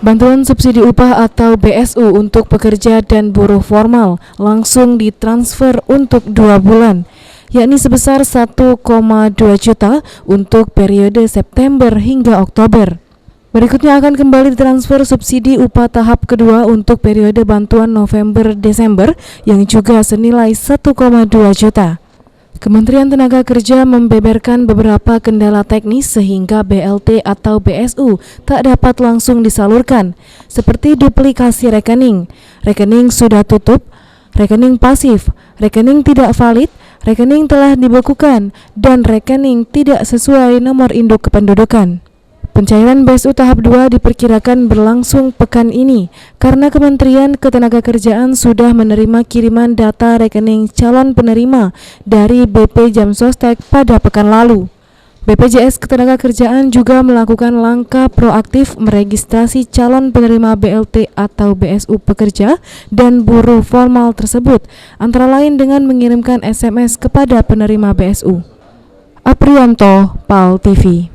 Bantuan subsidi upah atau BSU untuk pekerja dan buruh formal langsung ditransfer untuk 2 bulan, yakni sebesar 1,2 juta untuk periode September hingga Oktober. Berikutnya akan kembali ditransfer subsidi upah tahap kedua untuk periode bantuan November-Desember yang juga senilai 1,2 juta. Kementerian Tenaga Kerja membeberkan beberapa kendala teknis sehingga BLT atau BSU tak dapat langsung disalurkan, seperti duplikasi rekening, rekening sudah tutup, rekening pasif, rekening tidak valid, rekening telah dibekukan, dan rekening tidak sesuai nomor induk kependudukan. Pencairan BSU tahap 2 diperkirakan berlangsung pekan ini karena Kementerian Ketenagakerjaan sudah menerima kiriman data rekening calon penerima dari BP Jam Sostek pada pekan lalu. BPJS Ketenagakerjaan juga melakukan langkah proaktif meregistrasi calon penerima BLT atau BSU pekerja dan buruh formal tersebut, antara lain dengan mengirimkan SMS kepada penerima BSU. Aprianto, PAL TV.